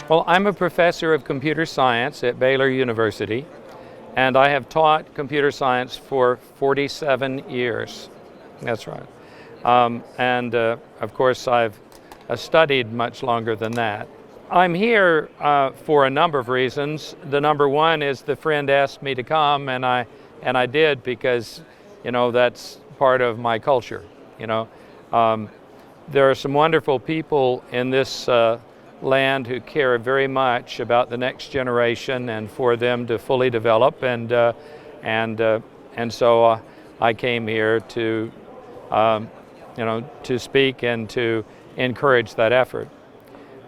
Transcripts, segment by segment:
Well, I'm a professor of computer science at Baylor University, and I have taught computer science for 47 years. That's right. Of course, I've studied much longer than that. I'm here for a number of reasons. The number one is the friend asked me to come, and I did, because, that's part of my culture. There are some wonderful people in this land who care very much about the next generation and for them to fully develop, and so I came here to to speak and to encourage that effort.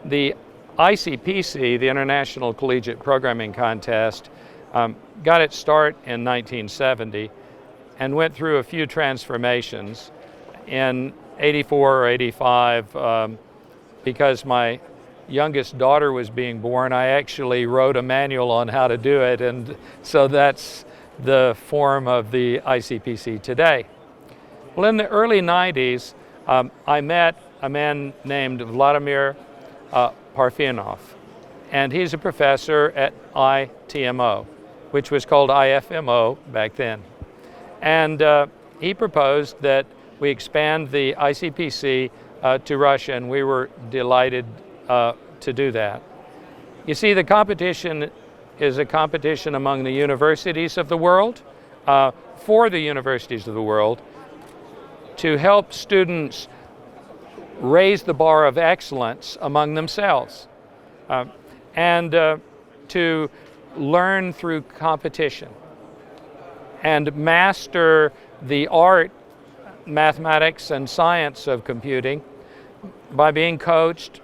The ICPC, the International Collegiate Programming Contest, got its start in 1970 and went through a few transformations. In 84 or 85, because my youngest daughter was being born, I actually wrote a manual on how to do it, and so that's the form of the ICPC today. Well, in the early 90s, I met a man named Vladimir Parfenov, and he's a professor at ITMO, which was called IFMO back then. And he proposed that we expand the ICPC to Russia, and we were delighted to do that. You see, the competition is a competition among the universities of the world, for the universities of the world, to help students raise the bar of excellence among themselves, and to learn through competition and master the art, mathematics, and science of computing by being coached,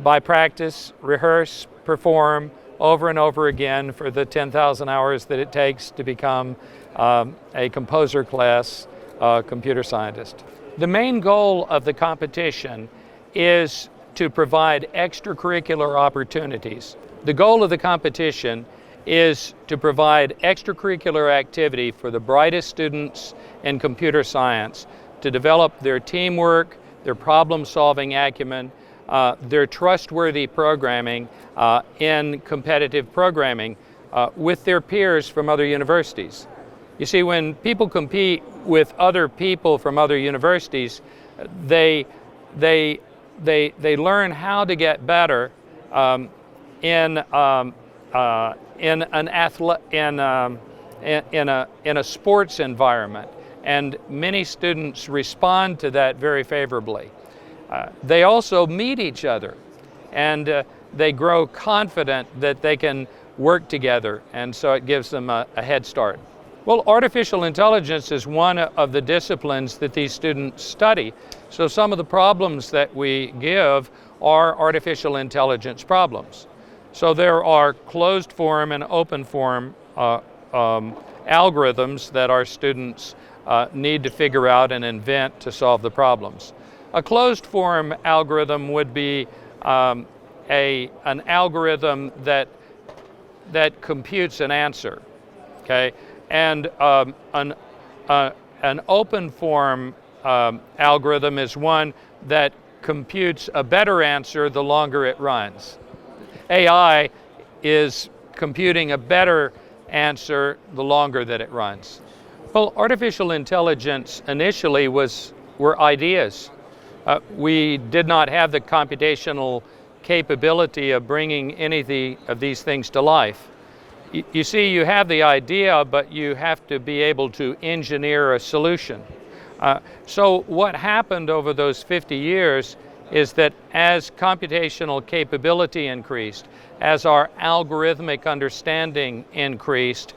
by practice, rehearse, perform over and over again for the 10,000 hours that it takes to become a composer class computer scientist. The main goal of the competition is to provide extracurricular opportunities. The goal of the competition is to provide extracurricular activity for the brightest students in computer science to develop their teamwork, their problem-solving acumen, their trustworthy programming in competitive programming with their peers from other universities. You see, when people compete with other people from other universities, they learn how to get better in a sports environment, and many students respond to that very favorably. They also meet each other, and they grow confident that they can work together, and so it gives them a head start. Well, artificial intelligence is one of the disciplines that these students study. So some of the problems that we give are artificial intelligence problems. So there are closed form and open form algorithms that our students need to figure out and invent to solve the problems. A closed form algorithm would be an algorithm that computes an answer, okay? And an open form algorithm is one that computes a better answer the longer it runs. AI is computing a better answer the longer that it runs. Well, artificial intelligence initially were ideas. We did not have the computational capability of bringing any of these things to life. You see, you have the idea, but you have to be able to engineer a solution. So what happened over those 50 years is that as computational capability increased, as our algorithmic understanding increased,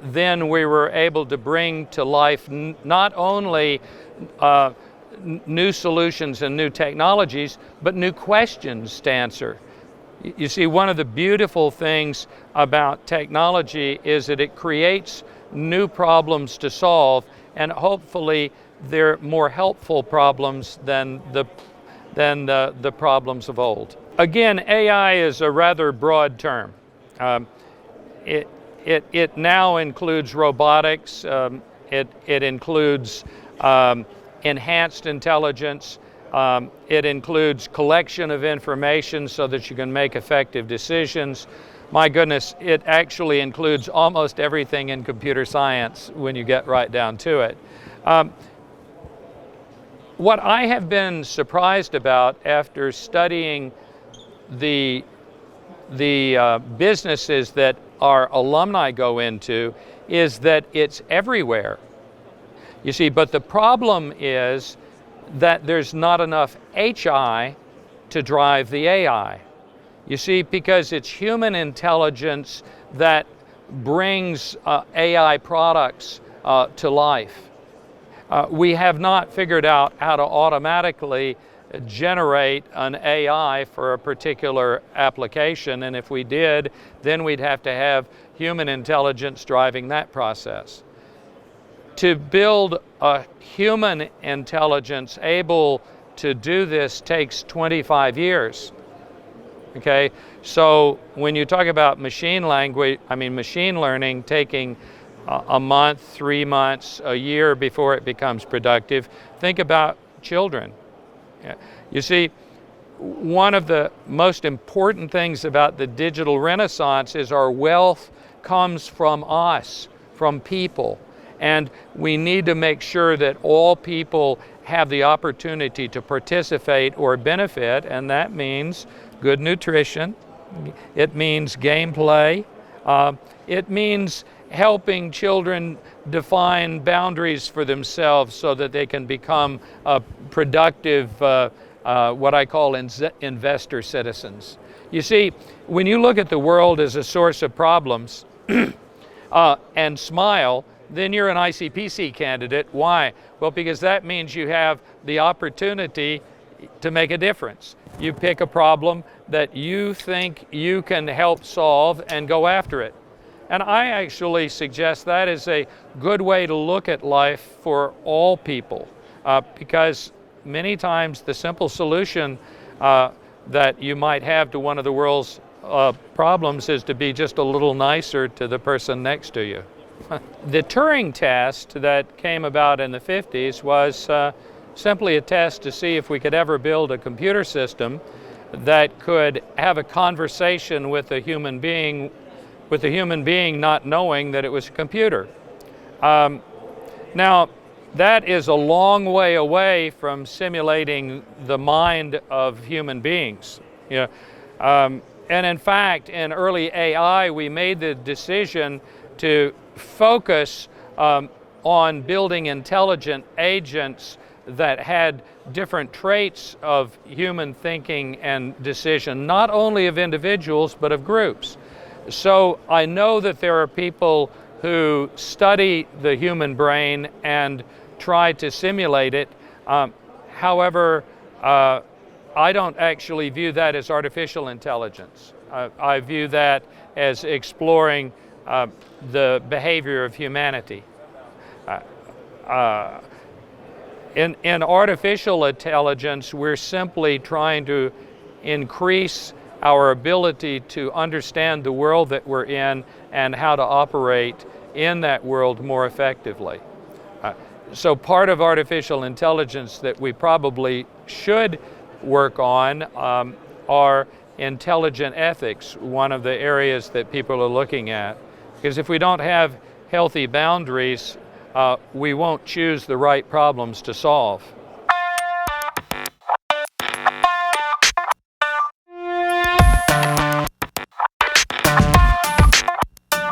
then we were able to bring to life not only new solutions and new technologies, but new questions to answer. You see, one of the beautiful things about technology is that it creates new problems to solve, and hopefully they're more helpful problems than the problems of old. Again, AI is a rather broad term. It now includes robotics. It includes enhanced intelligence. It includes collection of information so that you can make effective decisions. My goodness, it actually includes almost everything in computer science when you get right down to it. What I have been surprised about after studying the businesses that our alumni go into is that it's everywhere. You see, but the problem is that there's not enough HI to drive the AI. You see, because it's human intelligence that brings AI products to life. We have not figured out how to automatically generate an AI for a particular application, and if we did, then we'd have to have human intelligence driving that process. To build a human intelligence able to do this takes 25 years. Okay, so when you talk about machine learning taking a month, 3 months, a year before it becomes productive, think about children. You see, one of the most important things about the digital renaissance is our wealth comes from us, from people. And we need to make sure that all people have the opportunity to participate or benefit, and that means good nutrition, it means gameplay, it means helping children define boundaries for themselves so that they can become productive, what I call investor citizens. You see, when you look at the world as a source of problems and smile, then you're an ICPC candidate. Why? Well, because that means you have the opportunity to make a difference. You pick a problem that you think you can help solve and go after it. And I actually suggest that is a good way to look at life for all people, because many times the simple solution that you might have to one of the world's problems is to be just a little nicer to the person next to you. The Turing Test that came about in the 50s was simply a test to see if we could ever build a computer system that could have a conversation with a human being not knowing that it was a computer. Now, that is a long way away from simulating the mind of human beings. And in fact, in early AI, we made the decision to focus on building intelligent agents that had different traits of human thinking and decision, not only of individuals, but of groups. So I know that there are people who study the human brain and try to simulate it. However, I don't actually view that as artificial intelligence. I view that as exploring the behavior of humanity. In artificial intelligence, we're simply trying to increase our ability to understand the world that we're in and how to operate in that world more effectively. So part of artificial intelligence that we probably should work on are intelligent ethics, one of the areas that people are looking at. Because if we don't have healthy boundaries, we won't choose the right problems to solve.